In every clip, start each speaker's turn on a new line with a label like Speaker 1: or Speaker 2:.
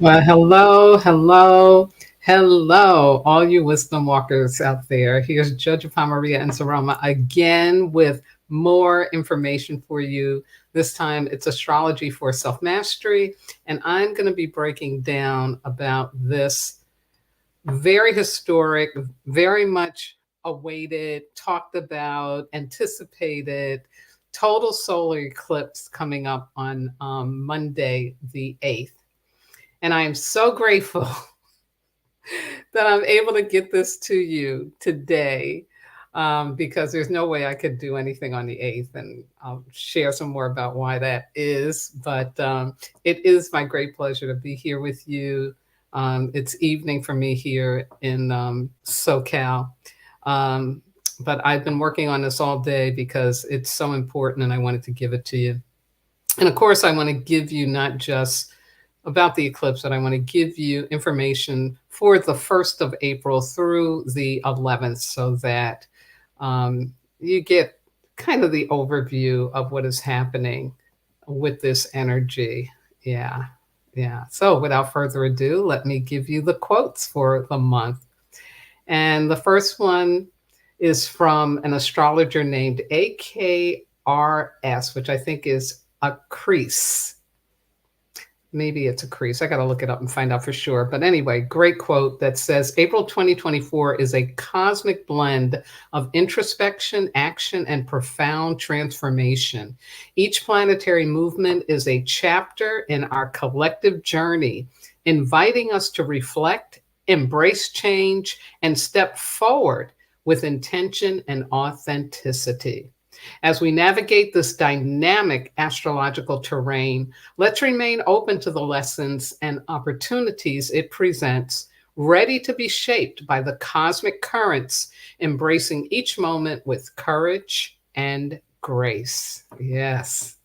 Speaker 1: Well, hello, hello, hello, all you wisdom walkers out there. Here's Jojopah Maria and Saroma again with more information for you. This time it's astrology for self mastery. And I'm going to be breaking down about this very historic, very much awaited, talked about, anticipated total solar eclipse coming up on Monday, the 8th. And I am so grateful that I'm able to get this to you today because there's no way I could do anything on the 8th. And I'll share some more about why that is. But it is my great pleasure to be here with you. It's evening for me here in SoCal. But I've been working on this all day because it's so important and I wanted to give it to you. And of course, I want to give you not just about the eclipse, but I want to give you information for the 1st of April through the 11th so that you get kind of the overview of what is happening with this energy. Yeah. So without further ado, let me give you the quotes for the month. And the first one is from an astrologer named AKRS, which I think is Aries. Maybe it's Aries. I got to look it up and find out for sure. But anyway, great quote that says, April 2024 is a cosmic blend of introspection, action, and profound transformation. Each planetary movement is a chapter in our collective journey, inviting us to reflect, embrace change, and step forward with intention and authenticity. As we navigate this dynamic astrological terrain, let's remain open to the lessons and opportunities it presents, ready to be shaped by the cosmic currents, embracing each moment with courage and grace. Yes.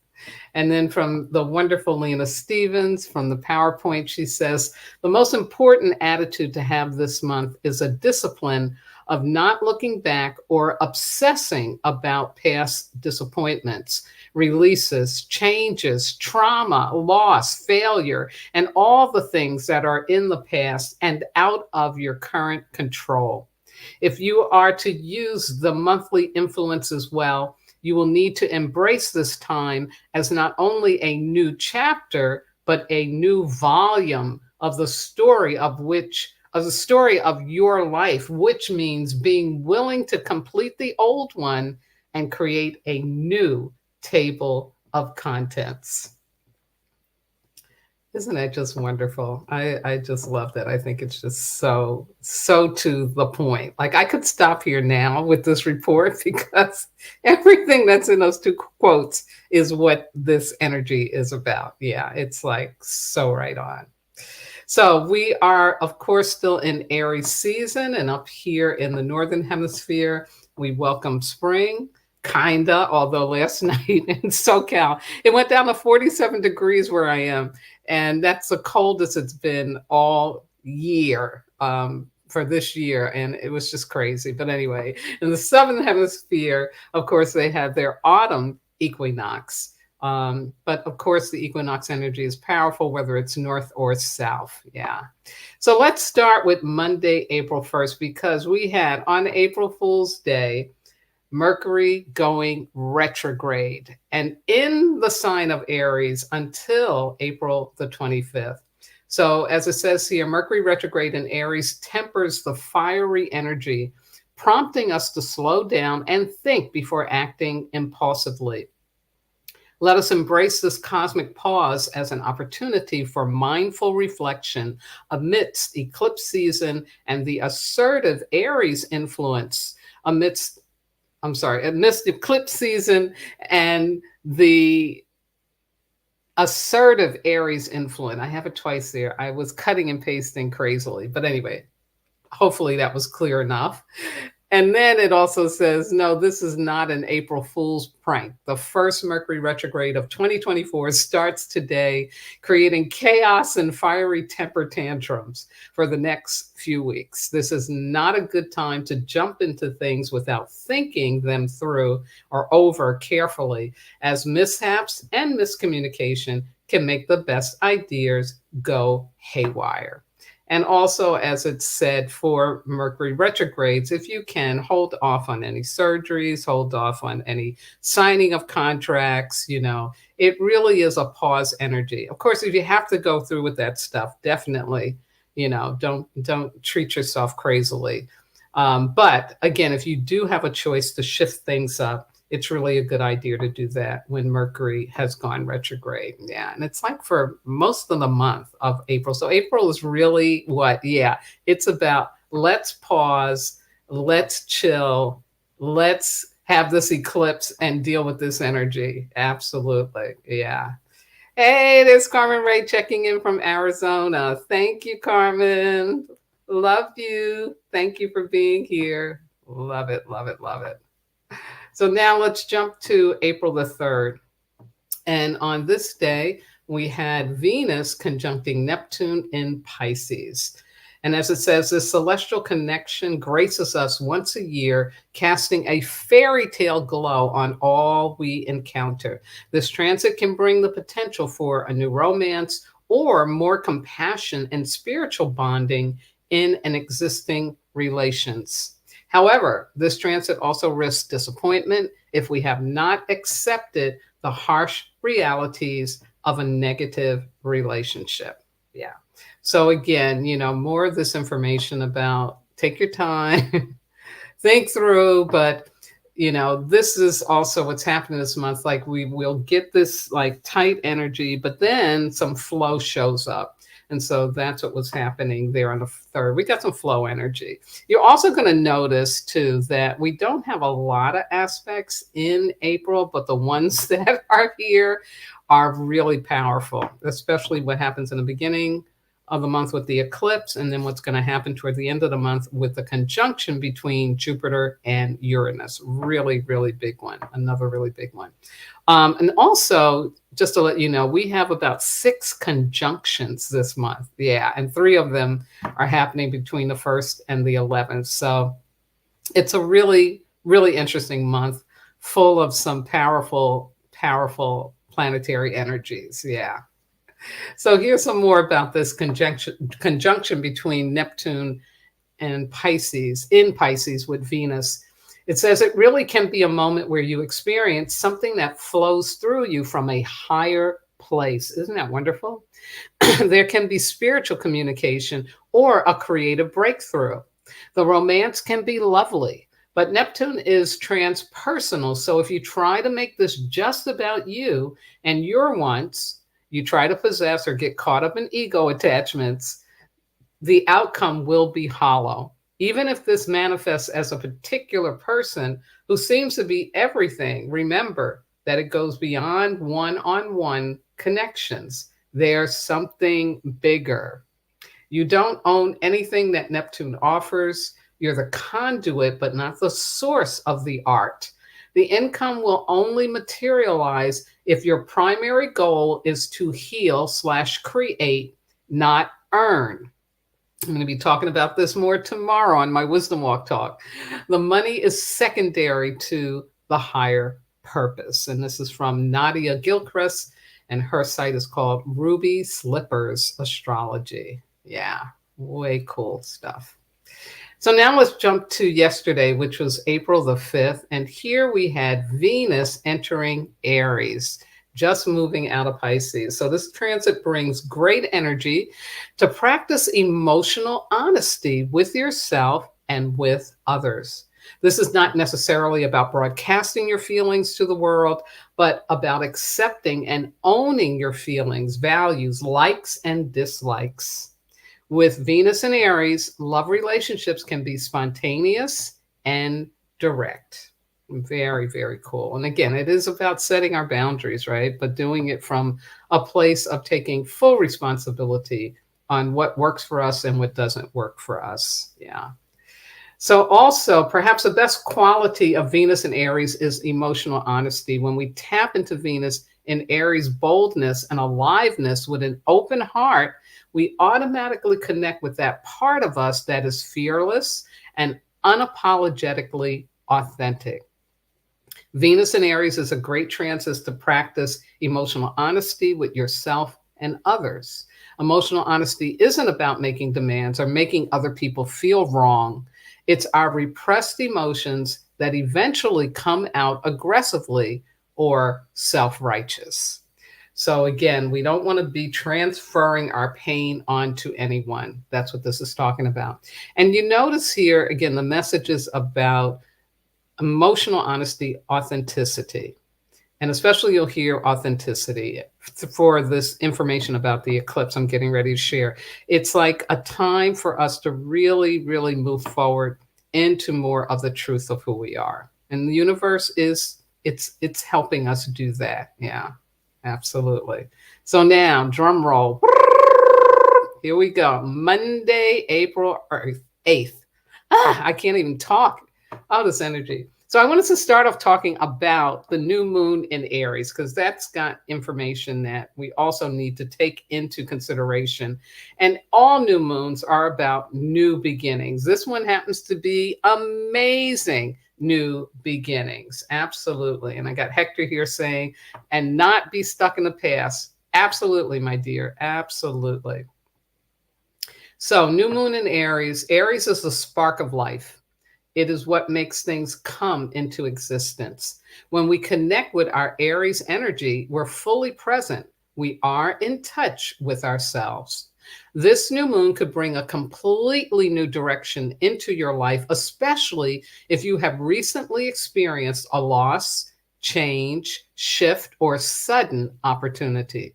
Speaker 1: And then from the wonderful Lena Stevens from the PowerPoint, she says, the most important attitude to have this month is a discipline of not looking back or obsessing about past disappointments, releases, changes, trauma, loss, failure, and all the things that are in the past and out of your current control. If you are to use the monthly influences well, you will need to embrace this time as not only a new chapter, but a new volume of the story of your life, which means being willing to complete the old one and create a new table of contents. Isn't that just wonderful? I just love that. I think it's just so to the point. Like I could stop here now with this report because everything that's in those two quotes is what this energy is about. Yeah, it's like so right on. So we are, of course, still in Aries season, and up here in the Northern Hemisphere, we welcome spring, kinda, although last night in SoCal, it went down to 47 degrees where I am, and that's the coldest it's been all year for this year, and it was just crazy. But anyway, in the Southern Hemisphere, of course, they have their autumn equinox. But of course, the equinox energy is powerful, whether it's north or south. Yeah. So let's start with Monday, April 1st, because we had on April Fool's Day, Mercury going retrograde and in the sign of Aries until April the 25th. So as it says here, Mercury retrograde in Aries tempers the fiery energy, prompting us to slow down and think before acting impulsively. Let us embrace this cosmic pause as an opportunity for mindful reflection amidst eclipse season and the assertive Aries influence amidst eclipse season and the assertive Aries influence. I have it twice there. I was cutting and pasting crazily. But anyway, hopefully that was clear enough. And then it also says, no, this is not an April Fool's prank. The first Mercury retrograde of 2024 starts today, creating chaos and fiery temper tantrums for the next few weeks. This is not a good time to jump into things without thinking them through or over carefully, as mishaps and miscommunication can make the best ideas go haywire. And also, as it's said for Mercury retrogrades, if you can, hold off on any surgeries, hold off on any signing of contracts, it really is a pause energy. Of course, if you have to go through with that stuff, definitely, don't treat yourself crazily. But again, if you do have a choice to shift things up, it's really a good idea to do that when Mercury has gone retrograde. Yeah. And it's like for most of the month of April. So April is really what? Yeah. It's about let's pause, let's chill, let's have this eclipse and deal with this energy. Absolutely. Yeah. Hey, there's Carmen Ray checking in from Arizona. Thank you, Carmen. Love you. Thank you for being here. Love it, love it, love it. So now let's jump to April the 3rd. And on this day, we had Venus conjuncting Neptune in Pisces. And as it says, this celestial connection graces us once a year, casting a fairy tale glow on all we encounter. This transit can bring the potential for a new romance or more compassion and spiritual bonding in an existing relations. However, this transit also risks disappointment if we have not accepted the harsh realities of a negative relationship. Yeah. So again, more of this information about take your time, think through, but this is also what's happening this month. Like we will get this like tight energy, but then some flow shows up. And so that's what was happening there on the 3rd. We got some flow energy. You're also going to notice too that we don't have a lot of aspects in April, but the ones that are here are really powerful, especially what happens in the beginning of the month with the eclipse, and then what's going to happen toward the end of the month with the conjunction between Jupiter and Uranus. Really, really big one. Another really big one. And also, just to let you know, we have about 6 conjunctions this month. Yeah, and 3 of them are happening between the 1st and the 11th. So it's a really, really interesting month full of some powerful, powerful planetary energies. Yeah. So here's some more about this conjunction between Neptune and Pisces, in Pisces with Venus. It says it really can be a moment where you experience something that flows through you from a higher place. Isn't that wonderful? There can be spiritual communication or a creative breakthrough. The romance can be lovely, but Neptune is transpersonal. So if you try to make this just about you and your wants, you try to possess or get caught up in ego attachments, the outcome will be hollow. Even if this manifests as a particular person who seems to be everything, remember that it goes beyond one-on-one connections. There's something bigger. You don't own anything that Neptune offers. You're the conduit, but not the source of the art. The income will only materialize if your primary goal is to heal/create, not earn. I'm going to be talking about this more tomorrow on my Wisdom Walk talk. The money is secondary to the higher purpose. And this is from Nadia Gilchrist, and her site is called Ruby Slippers Astrology. Yeah, way cool stuff. So now let's jump to yesterday, which was April the 5th. And here we had Venus entering Aries, just moving out of Pisces. So this transit brings great energy to practice emotional honesty with yourself and with others. This is not necessarily about broadcasting your feelings to the world, but about accepting and owning your feelings, values, likes, and dislikes. With Venus and Aries, love relationships can be spontaneous and direct. Very, very cool. And again, it is about setting our boundaries, right? But doing it from a place of taking full responsibility on what works for us and what doesn't work for us. Yeah. So, also, perhaps the best quality of Venus in Aries is emotional honesty. When we tap into Venus in Aries' boldness and aliveness with an open heart, we automatically connect with that part of us that is fearless and unapologetically authentic. Venus in Aries is a great transit to practice emotional honesty with yourself and others. Emotional honesty isn't about making demands or making other people feel wrong. It's our repressed emotions that eventually come out aggressively or self righteous. So, again, we don't want to be transferring our pain onto anyone. That's what this is talking about. And you notice here, again, the message is about emotional honesty, authenticity. And especially you'll hear authenticity for this information about the eclipse I'm getting ready to share. It's like a time for us to really, really move forward into more of the truth of who we are. And the universe is it's helping us do that. Yeah, absolutely. So now, drum roll. Here we go. Monday, April 8th. I can't even talk. All this energy. So I wanted to start off talking about the new moon in Aries, because that's got information that we also need to take into consideration. And all new moons are about new beginnings. This one happens to be amazing new beginnings. Absolutely. And I got Hector here saying, and not be stuck in the past. Absolutely, my dear. Absolutely. So, new moon in Aries. Aries is the spark of life. It is what makes things come into existence. When we connect with our Aries energy, we're fully present. We are in touch with ourselves. This new moon could bring a completely new direction into your life, especially if you have recently experienced a loss, change, shift, or sudden opportunity.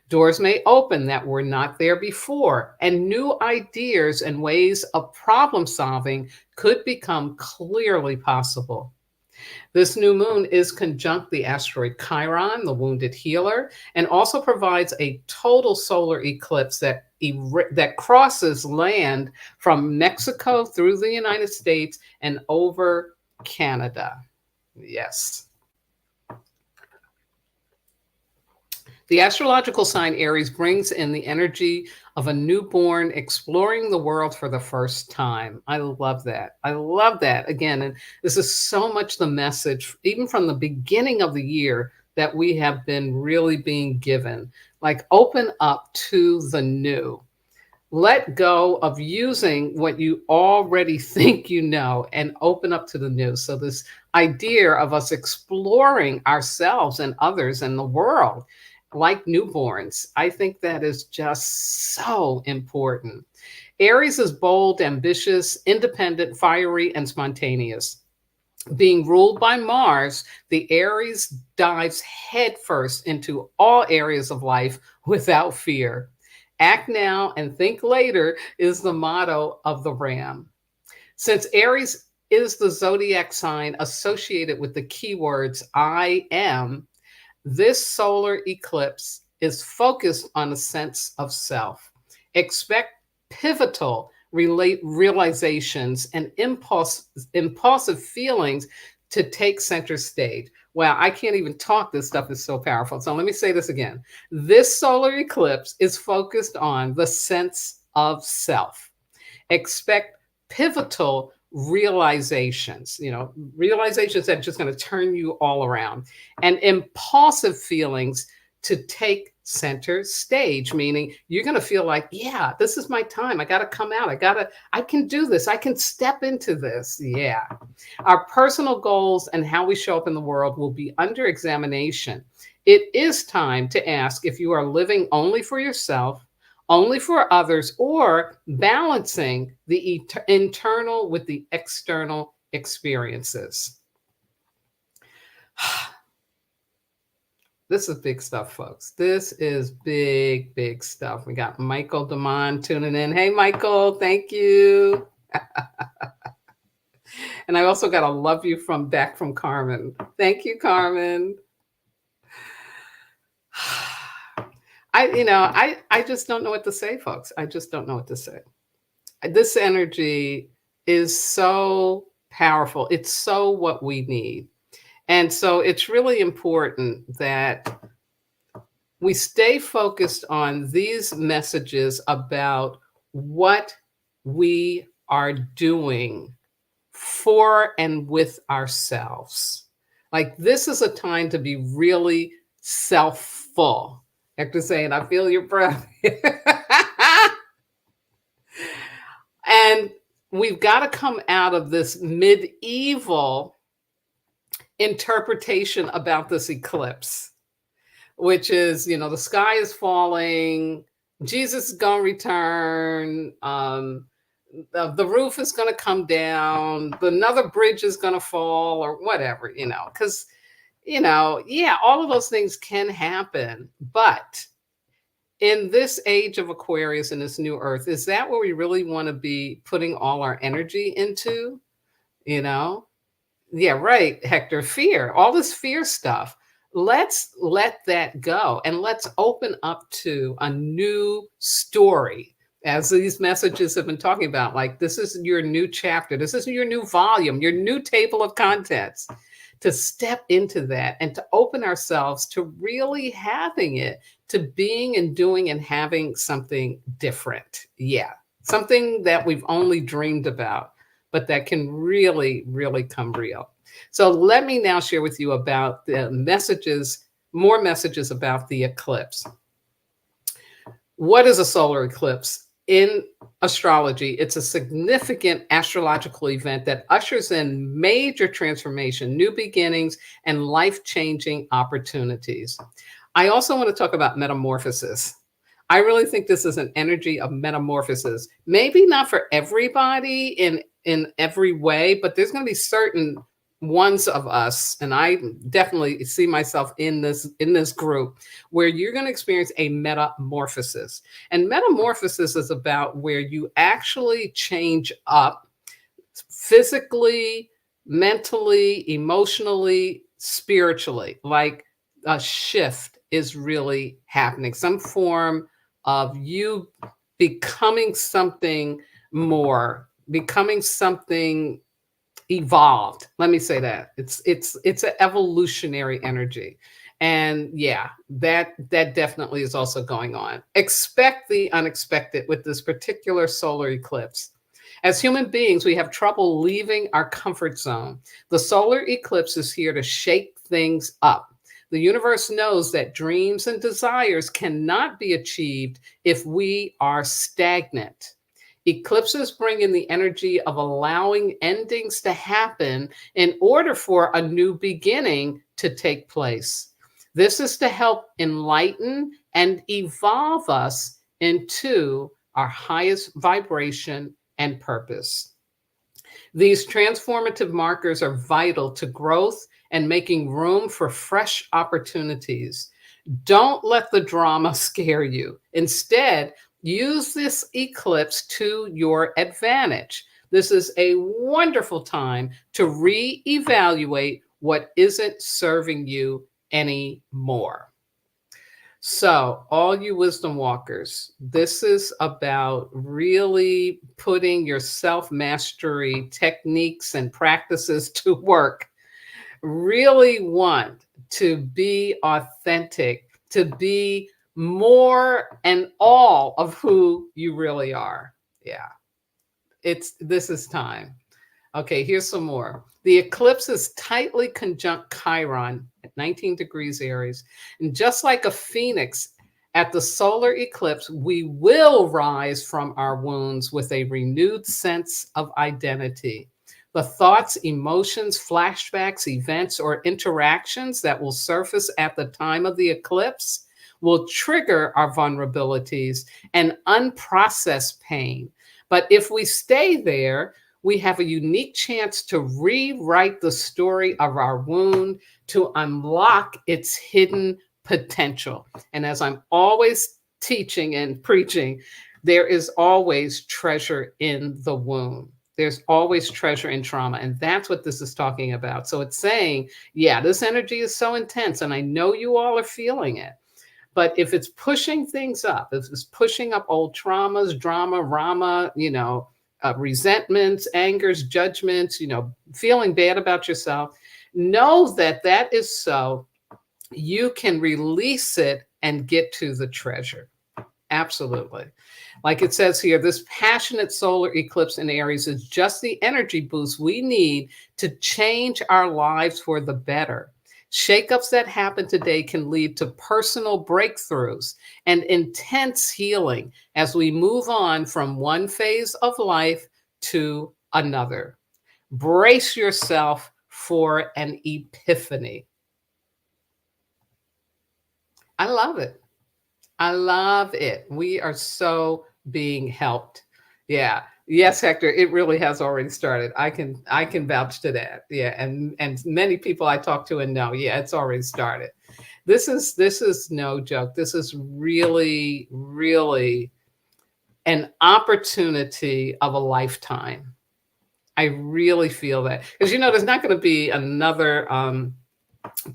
Speaker 1: Doors may open that were not there before, and new ideas and ways of problem solving could become clearly possible. This new moon is conjunct the asteroid Chiron, the wounded healer, and also provides a total solar eclipse that crosses land from Mexico through the United States and over Canada. Yes. The astrological sign Aries brings in the energy of a newborn exploring the world for the first time. I love that. I love that. Again, and this is so much the message, even from the beginning of the year, that we have been really being given. Like, open up to the new. Let go of using what you already think you know and open up to the new. So, this idea of us exploring ourselves and others and the world like newborns, I think that is just so important. Aries is bold, ambitious, independent, fiery, and spontaneous. Being ruled by Mars, the Aries dives headfirst into all areas of life without fear. Act now and think later is the motto of the Ram. Since Aries is the zodiac sign associated with the keywords I am, this solar eclipse is focused on a sense of self. Expect pivotal realizations and impulsive feelings to take center stage. Wow, I can't even talk. This stuff is so powerful. So let me say this again. This solar eclipse is focused on the sense of self. Expect pivotal realizations, realizations that are just going to turn you all around, and impulsive feelings to take center stage, meaning you're going to feel like, yeah, this is my time. I got to come out. I can do this. I can step into this. Yeah. Our personal goals and how we show up in the world will be under examination. It is time to ask if you are living only for yourself, only for others, or balancing the internal with the external experiences. This is big stuff, folks. This is big, big stuff. We got Michael Damon tuning in. Hey, Michael, thank you. And I also got a love you from back from Carmen. Thank you, Carmen. I just don't know what to say, folks. I just don't know what to say. This energy is so powerful. It's so what we need. And so it's really important that we stay focused on these messages about what we are doing for and with ourselves. Like, this is a time to be really self-full. Hector saying, I feel your breath. And we've got to come out of this medieval interpretation about this eclipse, which is, the sky is falling, Jesus is going to return, the roof is going to come down, another bridge is going to fall, or whatever, because, yeah, all of those things can happen. But in this age of Aquarius and this new earth, is that what we really want to be putting all our energy into? Yeah, right, Hector. Fear, all this fear stuff. Let's let that go and let's open up to a new story. As these messages have been talking about, like, this is your new chapter, this is your new volume, your new table of contents. To step into that and to open ourselves to really having it, to being and doing and having something different. Yeah, something that we've only dreamed about, but that can really, really come real. So let me now share with you about the messages, more messages about the eclipse. What is a solar eclipse? In astrology, it's a significant astrological event that ushers in major transformation, new beginnings, and life-changing opportunities. I also want to talk about metamorphosis. I really think this is an energy of metamorphosis. Maybe not for everybody in every way, but there's going to be certain ones of us, and I definitely see myself in this group, where you're going to experience a metamorphosis. And metamorphosis is about where you actually change up physically, mentally, emotionally, spiritually. Like, a shift is really happening, some form of you becoming something more, becoming something evolved. Let me say that. It's an evolutionary energy. And yeah, that definitely is also going on. Expect the unexpected with this particular solar eclipse. As human beings, we have trouble leaving our comfort zone. The solar eclipse is here to shake things up. The universe knows that dreams and desires cannot be achieved if we are stagnant. Eclipses bring in the energy of allowing endings to happen in order for a new beginning to take place. This is to help enlighten and evolve us into our highest vibration and purpose. These transformative markers are vital to growth and making room for fresh opportunities. Don't let the drama scare you. Instead, use this eclipse to your advantage. This is a wonderful time to reevaluate what isn't serving you anymore. So, all you wisdom walkers, this is about really putting your self-mastery techniques and practices to work. Really want to be authentic, to be more and all of who you really are. Yeah, this is time. Okay, here's some more. The eclipse is tightly conjunct Chiron at 19 degrees Aries. And just like a phoenix at the solar eclipse, we will rise from our wounds with a renewed sense of identity. The thoughts, emotions, flashbacks, events, or interactions that will surface at the time of the eclipse will trigger our vulnerabilities and unprocessed pain. But if we stay there, we have a unique chance to rewrite the story of our wound, to unlock its hidden potential. And as I'm always teaching and preaching, there is always treasure in the womb. There's always treasure in trauma. And that's what this is talking about. So it's saying, yeah, this energy is so intense. And I know you all are feeling it. But if it's pushing things up, if it's pushing up old traumas, drama, rama, resentments, angers, judgments, feeling bad about yourself, know that that is so you can release it and get to the treasure. Absolutely. Like it says here, this passionate solar eclipse in Aries is just the energy boost we need to change our lives for the better. Shakeups that happen today can lead to personal breakthroughs and intense healing as we move on from one phase of life to another. Brace yourself for an epiphany. I love it. I love it. We are so being helped. Yeah. Yes, Hector, it really has already started. I can vouch to that. Yeah. And many people I talk to and know, yeah, it's already started. This is no joke. This is really, really an opportunity of a lifetime. I really feel that. Because there's not going to be another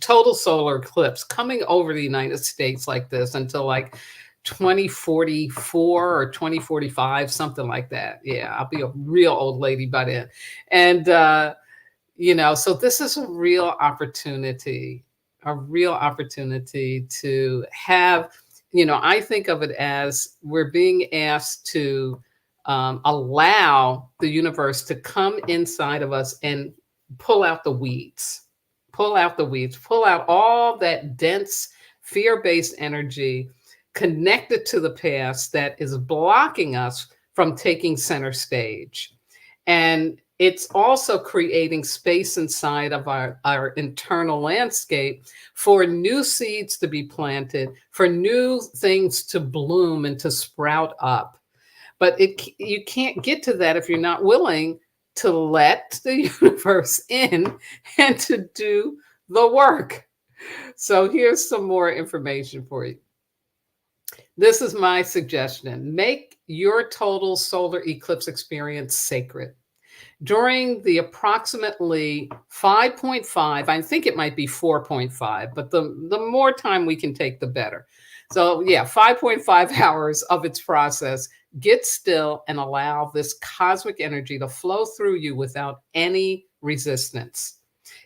Speaker 1: total solar eclipse coming over the United States like this until like 2044 or 2045, something like that. Yeah, I'll be a real old lady by then. And, so this is a real opportunity to have, I think of it as we're being asked to allow the universe to come inside of us and pull out the weeds pull out the weeds, pull out all that dense fear-based energy connected to the past that is blocking us from taking center stage. And it's also creating space inside of our internal landscape for new seeds to be planted, for new things to bloom and to sprout up. But you can't get to that if you're not willing to let the universe in and to do the work. So here's some more information for you. This is my suggestion. Make your total solar eclipse experience sacred. During the approximately 5.5, I think it might be 4.5, but the more time we can take, the better. So yeah, 5.5 hours of its process, get still and allow this cosmic energy to flow through you without any resistance.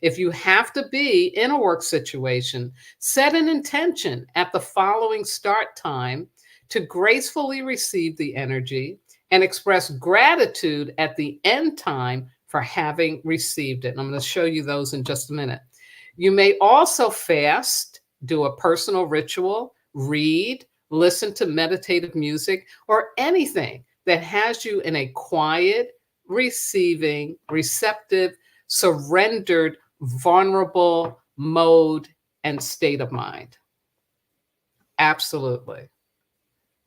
Speaker 1: If you have to be in a work situation, set an intention at the following start time to gracefully receive the energy and express gratitude at the end time for having received it. And I'm going to show you those in just a minute. You may also fast, do a personal ritual, read, listen to meditative music, or anything that has you in a quiet, receiving, receptive, surrendered, vulnerable mode and state of mind. Absolutely.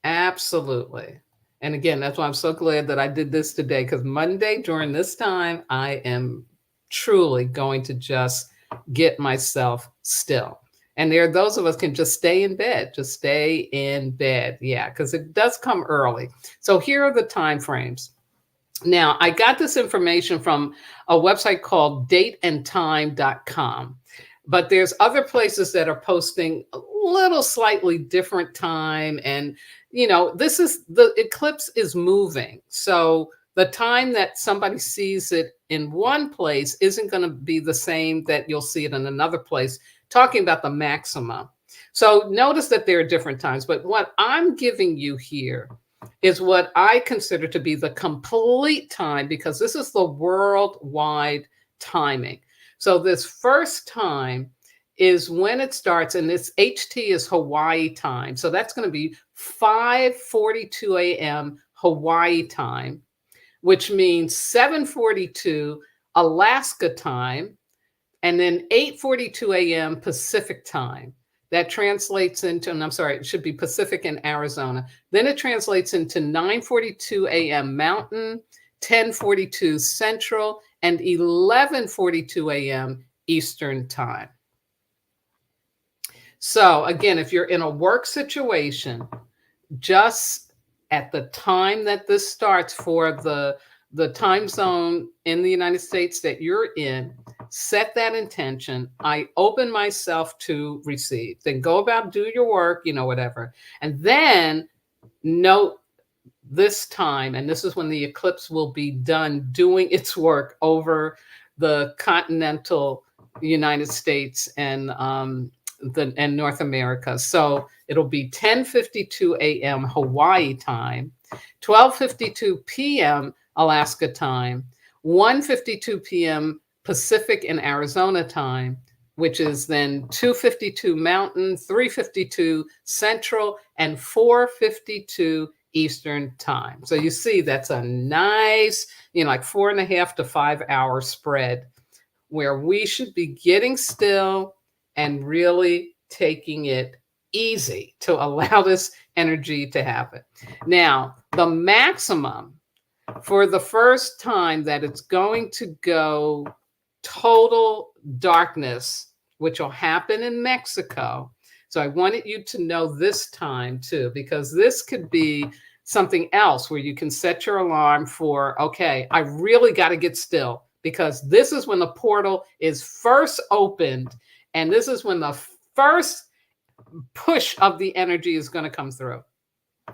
Speaker 1: Absolutely. And again, that's why I'm so glad that I did this today, because Monday during this time, I am truly going to just get myself still. And there are those of us can just stay in bed, just stay in bed. Yeah, because it does come early. So here are the time frames. Now, I got this information from a website called dateandtime.com, but there's other places that are posting a little slightly different time. And, this is the eclipse is moving. So the time that somebody sees it in one place isn't going to be the same that you'll see it in another place, talking about the maxima. So notice that there are different times, but what I'm giving you here is what I consider to be the complete time, because this is the worldwide timing. So this first time is when it starts, and this HT is Hawaii time. So that's going to be 5:42 a.m. Hawaii time, which means 7:42 Alaska time, and then 8:42 a.m. Pacific time. That translates into, and I'm sorry, it should be Pacific and Arizona. Then it translates into 9:42 a.m. Mountain, 10:42 Central, and 11:42 a.m. Eastern time. So again, if you're in a work situation, just at the time that this starts for the the time zone in the United States that you're in, set that intention. I open myself to receive. Then go about, do your work, whatever. And then note this time, and this is when the eclipse will be done doing its work over the continental United States and North America. So it'll be 10:52 a.m. Hawaii time, 12:52 p.m. Alaska time, 1:52 p.m. Pacific and Arizona time, which is then 2:52 Mountain, 3:52 Central, and 4:52 Eastern time. So you see, that's a nice, like 4.5 to 5 hour spread where we should be getting still and really taking it easy to allow this energy to happen. Now, the maximum for the first time that it's going to go total darkness, which will happen in Mexico. So I wanted you to know this time too, because this could be something else where you can set your alarm for, okay, I really got to get still, because this is when the portal is first opened. And this is when the first push of the energy is going to come through.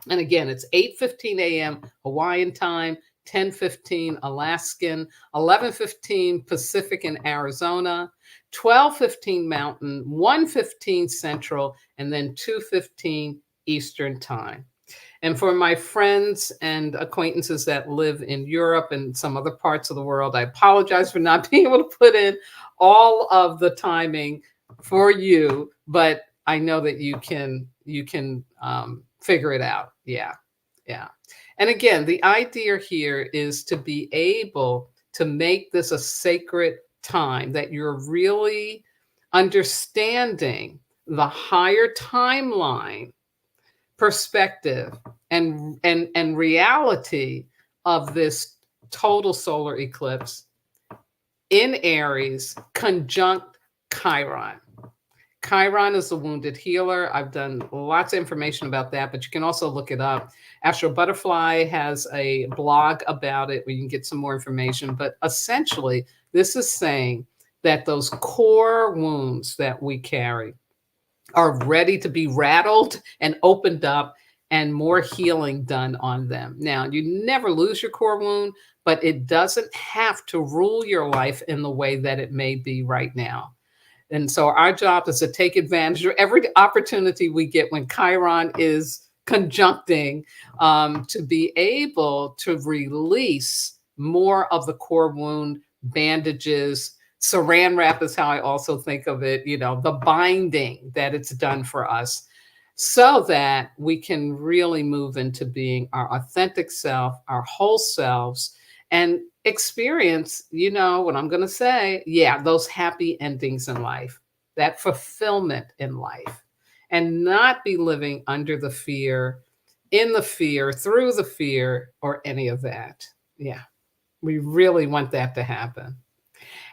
Speaker 1: And again, it's 8:15 a.m. Hawaiian time, 10:15 Alaskan, 11:15 Pacific and Arizona, 12:15 Mountain, 1:15 Central, and then 2:15 Eastern time. And for my friends and acquaintances that live in Europe and some other parts of the world, I apologize for not being able to put in all of the timing for you, but I know that you can figure it out. Yeah. And again, the idea here is to be able to make this a sacred time, that you're really understanding the higher timeline perspective and reality of this total solar eclipse in Aries, conjunct Chiron. Chiron is the wounded healer. I've done lots of information about that, but you can also look it up. Astro Butterfly has a blog about it where you can get some more information. But essentially, this is saying that those core wounds that we carry are ready to be rattled and opened up and more healing done on them. Now, you never lose your core wound, but it doesn't have to rule your life in the way that it may be right now. And so our job is to take advantage of every opportunity we get when Chiron is conjuncting, to be able to release more of the core wound, bandages. Saran wrap is how I also think of it, the binding that it's done for us, so that we can really move into being our authentic self, our whole selves, and experience, what I'm going to say, those happy endings in life, that fulfillment in life, and not be living under the fear, in the fear, through the fear, or any of that. Yeah, we really want that to happen.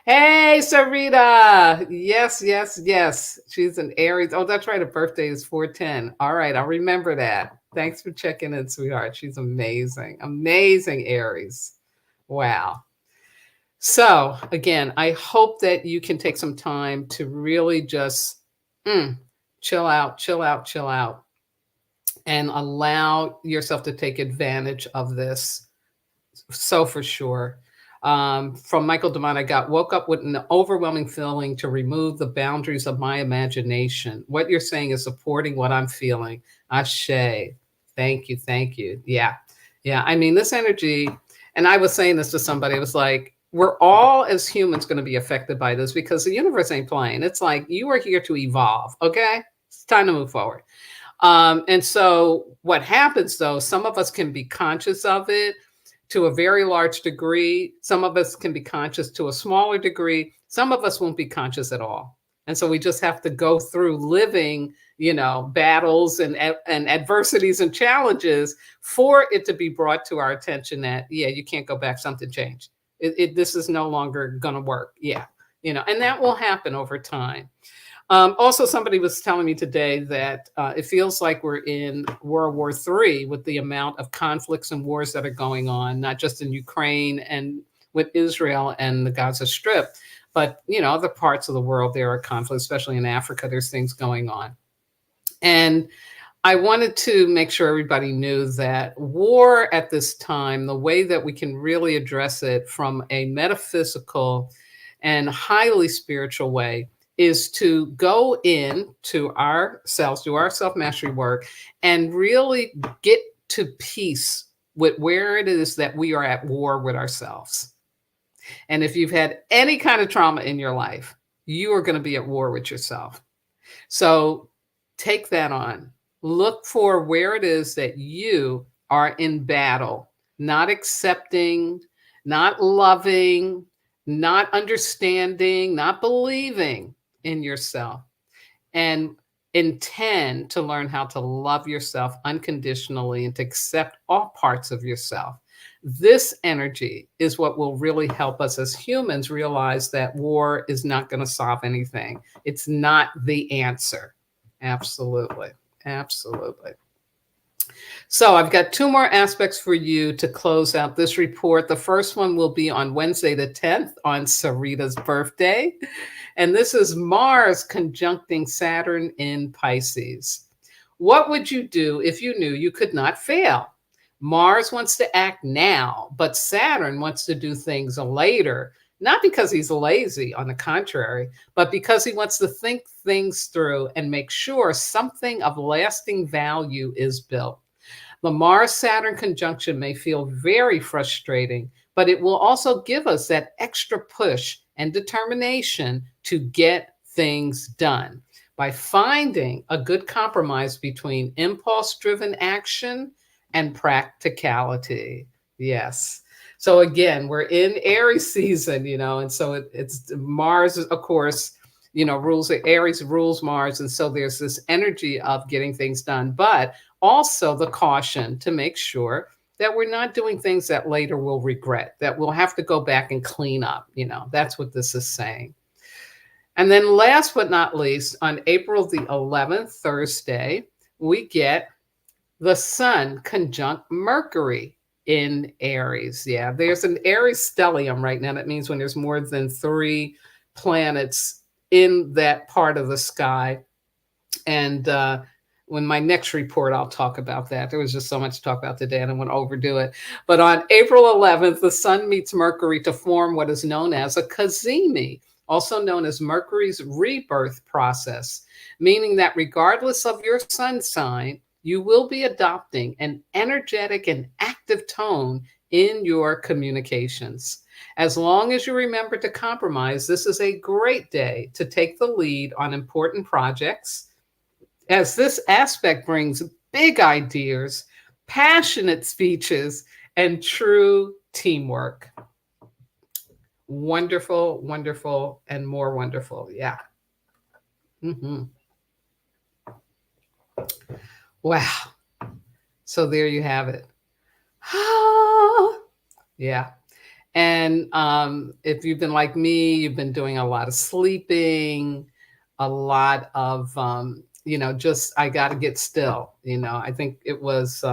Speaker 1: Hey, Sarita. Yes. She's an Aries. Oh, that's right. Her birthday is 4/10. All right. I'll remember that. Thanks for checking in, sweetheart. She's amazing. Amazing Aries. Wow. So again, I hope that you can take some time to really just chill out, and allow yourself to take advantage of this. So for sure. From Michael Demont, I woke up with an overwhelming feeling to remove the boundaries of my imagination. What you're saying is supporting what I'm feeling. Ashe. Thank you. Yeah. I mean, this energy, and I was saying this to somebody, it was like, we're all as humans going to be affected by this, because the universe ain't playing. It's like, you are here to evolve. Okay. It's time to move forward. And so what happens though, some of us can be conscious of it to a very large degree. Some of us can be conscious to a smaller degree. Some of us won't be conscious at all. And so we just have to go through living, battles and adversities and challenges for it to be brought to our attention that, you can't go back, something changed. This is no longer going to work. And that will happen over time. Also, somebody was telling me today that it feels like we're in World War III with the amount of conflicts and wars that are going on, not just in Ukraine and with Israel and the Gaza Strip, but other parts of the world there are conflicts, especially in Africa. There's things going on, and I wanted to make sure everybody knew that war at this time, the way that we can really address it from a metaphysical and highly spiritual way, is to go in to ourselves, do our self mastery work, and really get to peace with where it is that we are at war with ourselves. And if you've had any kind of trauma in your life, you are going to be at war with yourself. So take that on. Look for where it is that you are in battle, not accepting, not loving, not understanding, not believing in yourself, and intend to learn how to love yourself unconditionally and to accept all parts of yourself. This energy is what will really help us as humans realize that war is not going to solve anything. It's not the answer. Absolutely. Absolutely. So I've got two more aspects for you to close out this report. The first one will be on Wednesday the 10th, on Sarita's birthday. And this is Mars conjuncting Saturn in Pisces. What would you do if you knew you could not fail? Mars wants to act now, but Saturn wants to do things later. Not because he's lazy, on the contrary, but because he wants to think things through and make sure something of lasting value is built. The Mars-Saturn conjunction may feel very frustrating, but it will also give us that extra push and determination to get things done by finding a good compromise between impulse-driven action and practicality. Yes. So again, we're in Aries season, and so it's Mars, of course, rules Aries rules Mars. And so there's this energy of getting things done, but also the caution to make sure that we're not doing things that later we'll regret, that we'll have to go back and clean up. That's what this is saying. And then last but not least, on April the 11th, Thursday, we get the Sun conjunct Mercury in Aries. Yeah, there's an Aries stellium right now. That means when there's more than 3 planets in that part of the sky. And when my next report, I'll talk about that. There was just so much to talk about today, and I want to overdo it. But on April 11th, the Sun meets Mercury to form what is known as a cazimi, also known as Mercury's rebirth process, meaning that regardless of your sun sign, you will be adopting an energetic and active tone in your communications. As long as you remember to compromise, this is a great day to take the lead on important projects, as this aspect brings big ideas, passionate speeches, and true teamwork. Wonderful, wonderful, and more wonderful. Yeah. Mm-hmm. Wow. So there you have it. Yeah. And if you've been like me, you've been doing a lot of sleeping, a lot of, just, I got to get still. I think it was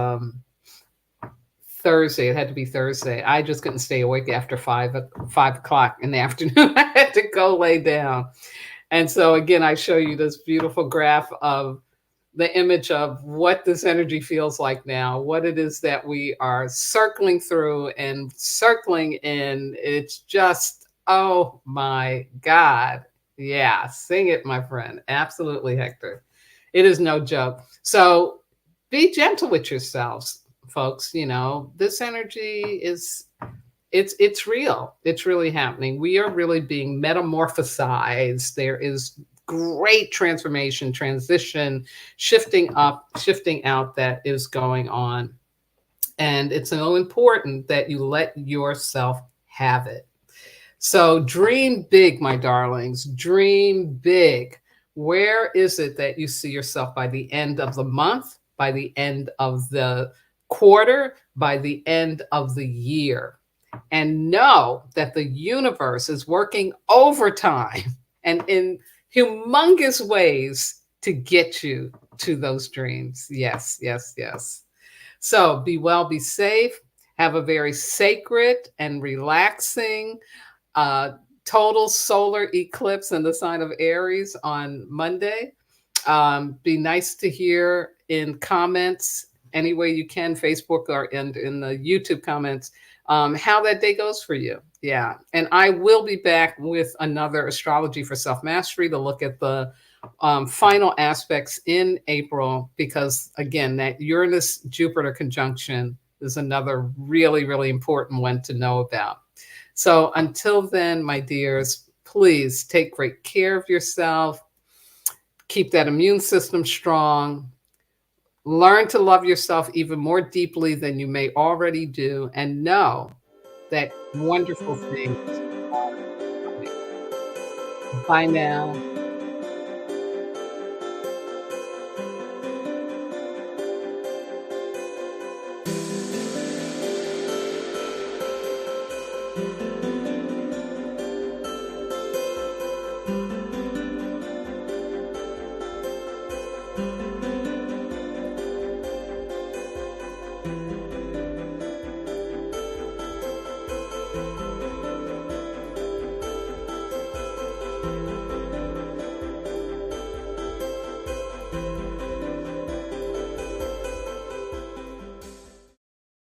Speaker 1: Thursday. It had to be Thursday. I just couldn't stay awake after 5 o'clock in the afternoon. I had to go lay down. And so again, I show you this beautiful graph of the image of what this energy feels like now, what it is that we are circling through and circling in. It's just, oh my God. Yeah, sing it, my friend. Absolutely, Hector. It is no joke. So be gentle with yourselves, folks. This energy is, it's real. It's really happening. We are really being metamorphosized. There is great transformation, transition, shifting up, shifting out that is going on. And it's so important that you let yourself have it. So dream big, my darlings, dream big. Where is it that you see yourself by the end of the month, by the end of the quarter, by the end of the year? And know that the universe is working overtime and in humongous ways to get you to those dreams. Yes, yes, yes. So be well, be safe. Have a very sacred and relaxing uh, total solar eclipse in the sign of Aries on Monday. Be nice to hear in comments any way you can, Facebook or in the YouTube comments, how that day goes for you. Yeah. And I will be back with another astrology for self mastery to look at the final aspects in April, because again, that Uranus Jupiter conjunction is another really, really important one to know about. So until then, my dears, please take great care of yourself. Keep that immune system strong. Learn to love yourself even more deeply than you may already do, and know that wonderful things are coming. Bye now.